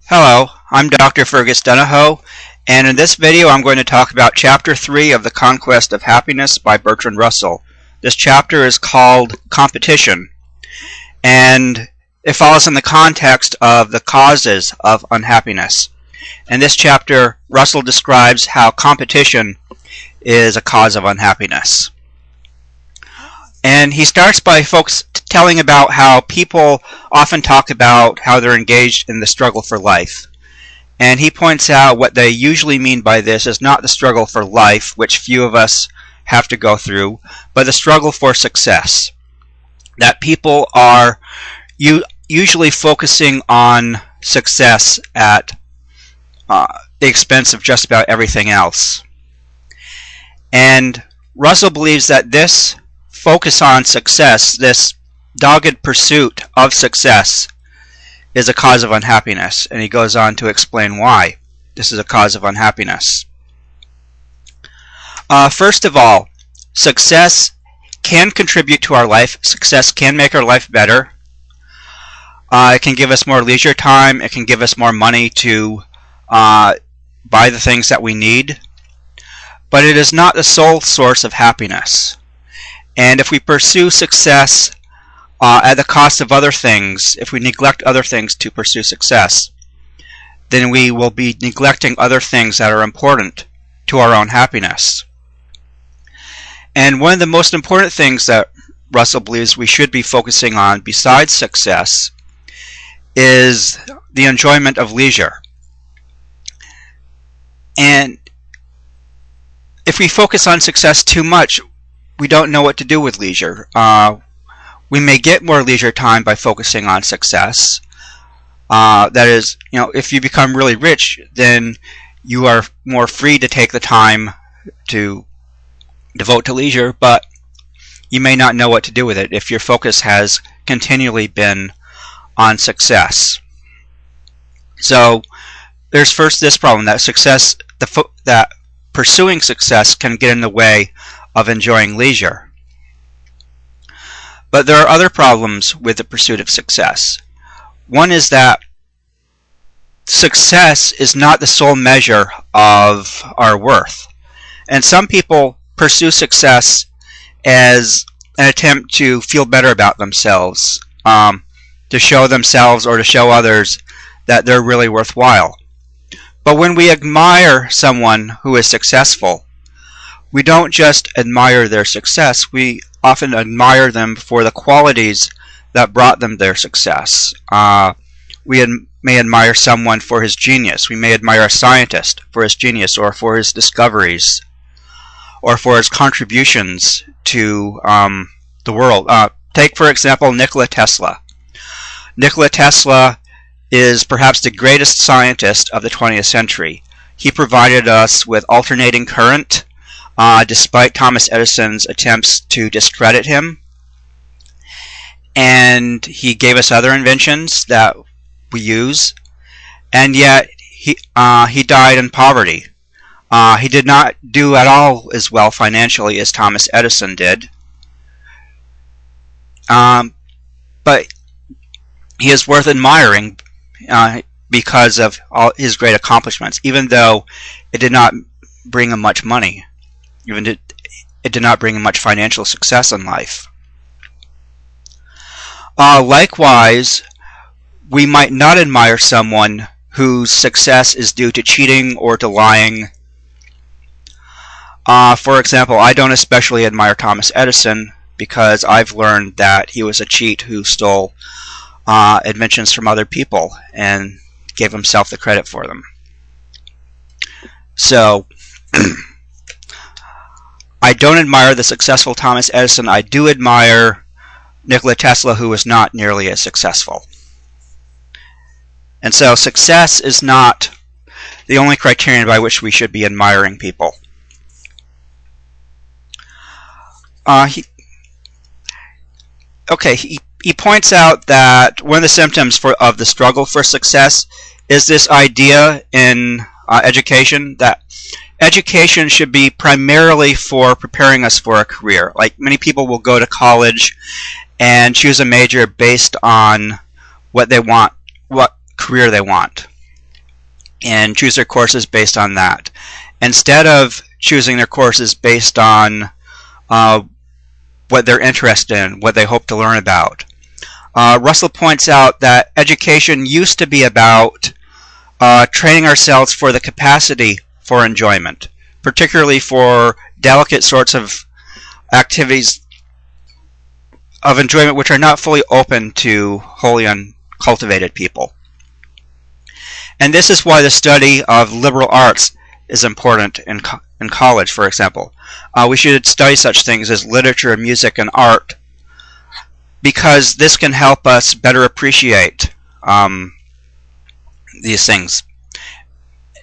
Hello, I'm Dr. Fergus Donahoe, and in this video I'm going to talk about Chapter 3 of The Conquest of Happiness by Bertrand Russell. This chapter is called Competition, and it follows in the context of the causes of unhappiness. In this chapter, Russell describes how competition is a cause of unhappiness. And he starts by telling about how people often talk about how they're engaged in the struggle for life. And he points out what they usually mean by this is not the struggle for life, which few of us have to go through, but the struggle for success. That people are usually focusing on success at the expense of just about everything else. And Russell believes that this focus on success, this dogged pursuit of success, is a cause of unhappiness, and he goes on to explain why this is a cause of unhappiness. First of all, success can contribute to our life. Success can make our life better. It can give us more leisure time. It can give us more money to buy the things that we need. But it is not the sole source of happiness. And if we pursue success at the cost of other things, if we neglect other things to pursue success, then we will be neglecting other things that are important to our own happiness. And one of the most important things that Russell believes we should be focusing on besides success is the enjoyment of leisure. And if we focus on success too much, we don't know what to do with leisure. We may get more leisure time by focusing on success. That is, if you become really rich, then you are more free to take the time to devote to leisure, but you may not know what to do with it if your focus has continually been on success. So there's first this problem that that pursuing success can get in the way of enjoying leisure. But there are other problems with the pursuit of success. One is that success is not the sole measure of our worth. And some people pursue success as an attempt to feel better about themselves, to show themselves or to show others that they're really worthwhile. But when we admire someone who is successful, we don't just admire their success, we often admire them for the qualities that brought them their success. We may admire someone for his genius. We may admire a scientist for his genius or for his discoveries or for his contributions to the world. Take, for example, Nikola Tesla. Nikola Tesla is perhaps the greatest scientist of the 20th century. He provided us with alternating current, despite Thomas Edison's attempts to discredit him. And he gave us other inventions that we use. And yet, he died in poverty. He did not do at all as well financially as Thomas Edison did. But he is worth admiring because of all his great accomplishments, even though it did not bring him much money. It did not bring him much financial success in life. Likewise, we might not admire someone whose success is due to cheating or to lying. For example, I don't especially admire Thomas Edison because I've learned that he was a cheat who stole inventions from other people and gave himself the credit for them. So, I don't admire the successful Thomas Edison. I do admire Nikola Tesla, who was not nearly as successful. And so success is not the only criterion by which we should be admiring people. He points out that one of the symptoms of the struggle for success is this idea in education that education should be primarily for preparing us for a career. Like, many people will go to college and choose a major based on what they want, what career they want. and choose their courses based on that, instead of choosing their courses based on what they're interested in, what they hope to learn about. Russell points out that education used to be about training ourselves for the capacity for enjoyment, particularly for delicate sorts of activities of enjoyment which are not fully open to wholly uncultivated people. And this is why the study of liberal arts is important in college, for example. We should study such things as literature, music, and art, because this can help us better appreciate these things,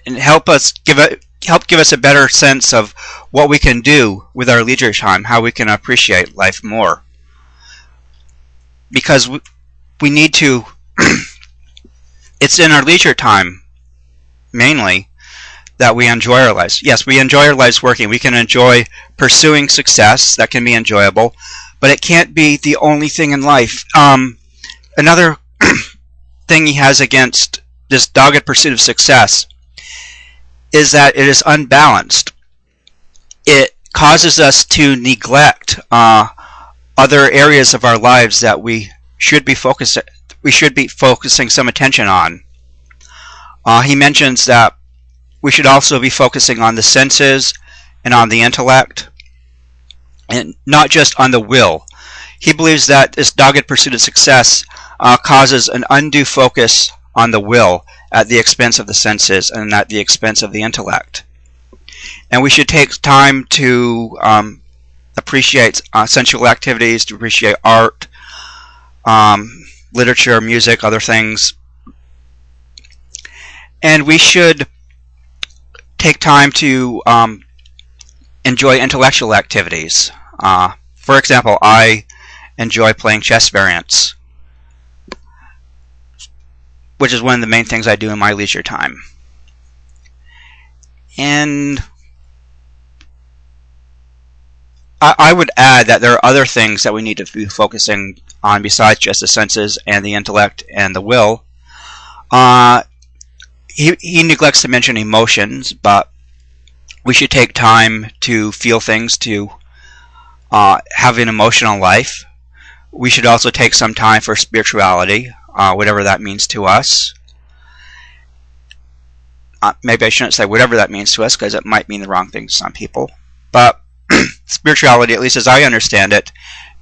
and help give us a better sense of what we can do with our leisure time, how we can appreciate life more. Because we need to, it's in our leisure time, mainly, that we enjoy our lives. Yes, we enjoy our lives working. We can enjoy pursuing success. That can be enjoyable. But it can't be the only thing in life. Another thing he has against this dogged pursuit of success is that it is unbalanced. It causes us to neglect other areas of our lives that we should be focusing some attention on. He mentions that we should also be focusing on the senses and on the intellect, and not just on the will. He believes that this dogged pursuit of success causes an undue focus on the will at the expense of the senses and at the expense of the intellect. And we should take time to appreciate sensual activities, to appreciate art, literature, music, other things. And we should take time to enjoy intellectual activities. For example, I enjoy playing chess variants, which is one of the main things I do in my leisure time. And I would add that there are other things that we need to be focusing on besides just the senses and the intellect and the will. He neglects to mention emotions, but we should take time to feel things, to have an emotional life. We should also take some time for spirituality, whatever that means to us. Maybe I shouldn't say whatever that means to us, because it might mean the wrong thing to some people. But spirituality, at least as I understand it,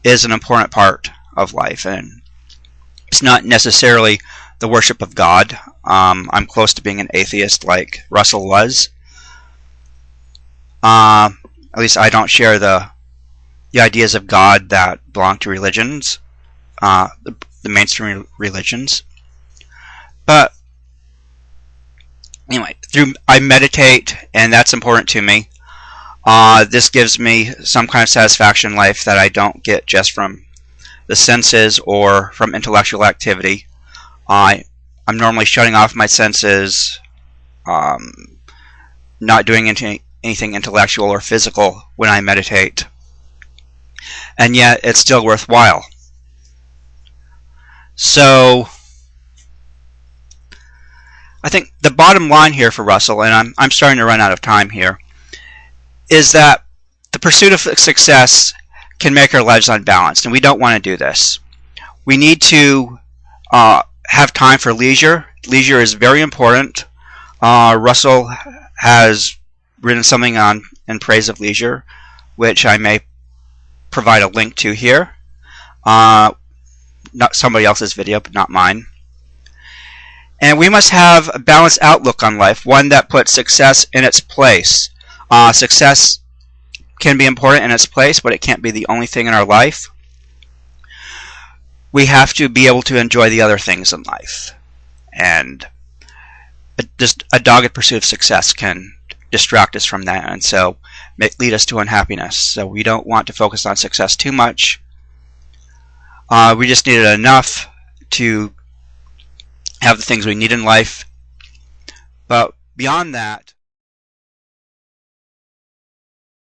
is an important part of life, and it's not necessarily the worship of God. I'm close to being an atheist like Russell was. At least I don't share the ideas of God that belong to religions, the mainstream religions. But anyway, I meditate, and that's important to me. This gives me some kind of satisfaction in life that I don't get just from the senses or from intellectual activity. I'm normally shutting off my senses, not doing anything intellectual or physical when I meditate. And yet, it's still worthwhile. So, I think the bottom line here for Russell, and I'm starting to run out of time here, is that the pursuit of success can make our lives unbalanced, and we don't want to do this. We need to have time for leisure. Leisure is very important. Russell has written something in praise of leisure, which I may provide a link to here. Not somebody else's video, but not mine. And we must have a balanced outlook on life, one that puts success in its place. Success can be important in its place, but it can't be the only thing in our life. We have to be able to enjoy the other things in life. And just a dogged pursuit of success can distract us from that, and so lead us to unhappiness. So we don't want to focus on success too much. We just need it enough to have the things we need in life. But beyond that,